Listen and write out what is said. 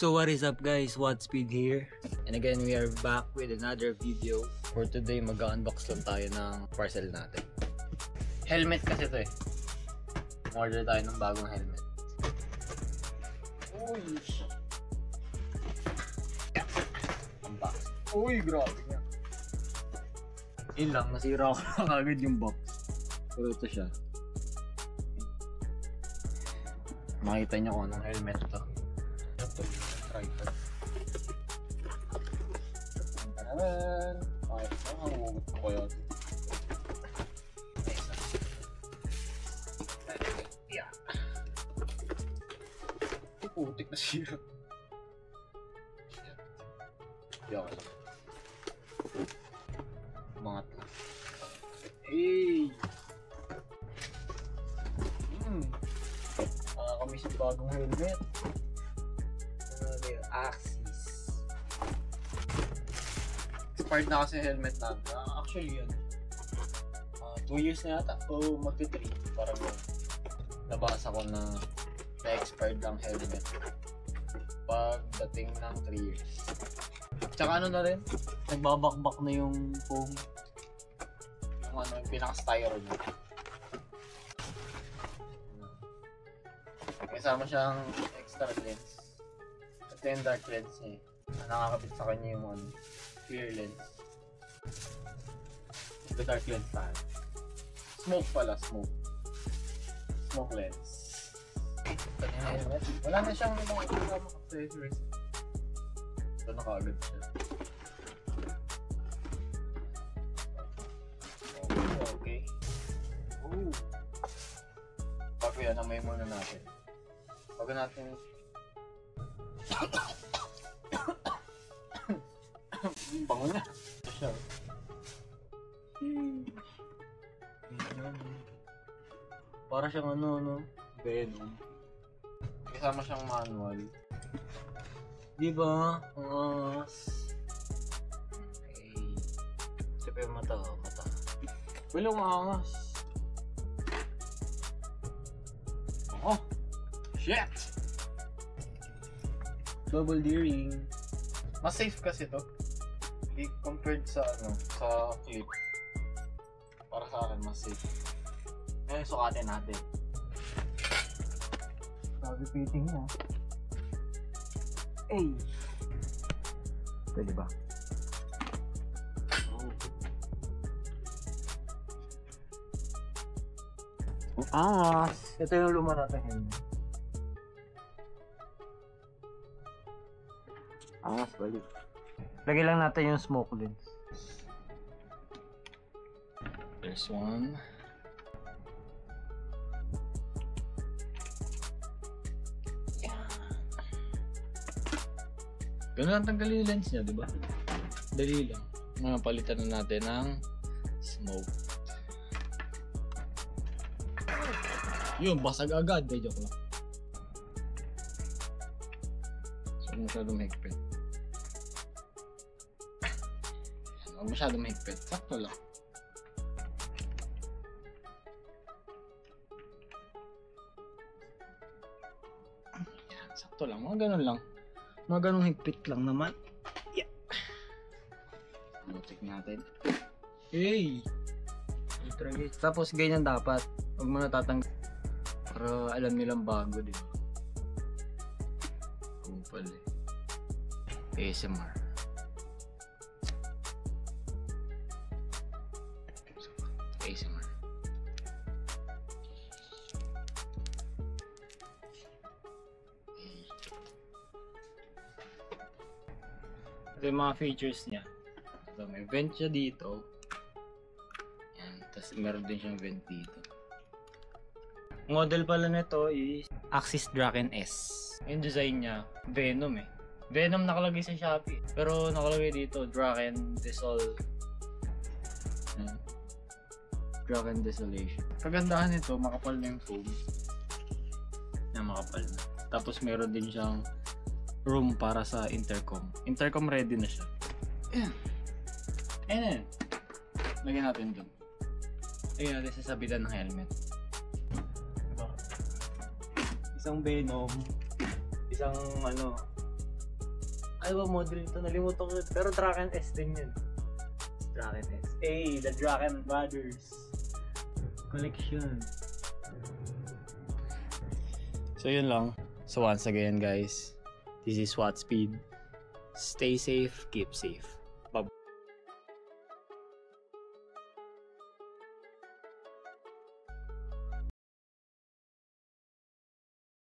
So what is up guys, Wadspeed here. And again, we are back with another video. For today, mag-unbox lang tayo ng parcel natin. Helmet kasi ito eh. Order tayo ng bagong helmet. Uy! Unbox. Uy, grabe nga. Yun lang, nasira ko lang agad yung box. Pero ito siya. Makita niyo kung anong helmet to. Ito, tripod. Tanaran! Okay, nakahugot ko yun. Yeah. Putik na siya. Diyan ka. Umangat na. Hey! Kami sa bagong helmet. Axis. Expired na kasi helmet natin. Actually yun. 2 years na yata. O magti-3. Parang yun. Nabasa ko na na-expired lang helmet. Pagdating ng 3 years. Tsaka ano na rin? Nagbabakbak na yung foam. Yung ano, yung pinaka-styro niya. Kasama siyang extra lens. Ito yung dark lens niya. Nakakapit sa kanya yung clear lens. The dark lens tayo. Smoke pala, smoke. Smoke lens. Ito yung helmet. Wala na siyang mga kasama accessories. Ito na kaagad siya. Okay. Oh. Bago yan, amay muna natin. Bago natin bango na. Ito siya. Para siyang Venom. Kasama siyang manual. Diba? Okay. Ito pa yung mata. Walang angas. Oh! Shit! Double D-ring. Mas safe kasi to. Compared sa sa clip. Para sa akin mas safe. Ngayon sukatin natin. Sabi fitting niya. Ay! Pwede ba? Oh. Angas! Ito yung luma natin helmet. Angas balik. Lagay lang natin yung smoke lens. There's one. Ganun lang tanggalin yung lens niya, di ba? Dali lang. Palitan na natin ng smoke. Yun, basag agad. Joke lang. So, masyadong mahigpit. Huwag masyadong mahigpit. Sakto lang. Yan, sakto lang. Mga ganun lang. Mga ganung higpit lang naman. Yeah. Check natin. Hey! Tapos ganyan dapat. Huwag mo natatanggal. Para alam nilang bago din. Kupal eh. ASMR. ASMR. Ito yung mga features niya. Ito, may vent siya dito. Yan. Tapos meron din siyang vent dito. Model pala nito is Axis Draken S. Yung design niya, Venom eh. Venom nakalagay sa Shopee. Pero nakalagay dito, Draken Desol. Draken Desolation. Kagandahan nito, makapal na yung foam. Makapal na. Tapos meron din siyang room para sa intercom. Intercom ready na siya. Ayan. Ayan. Lagyan natin dun. Lagyan natin sa sabitan ng helmet. Isang Venom, isang Ano ba model nito? Nalimutan ko. Pero Draken S din yun. Draken S. Hey, the Draken Brothers collection. So yun lang. So once again guys, this is Watt Speed. Stay safe, keep safe.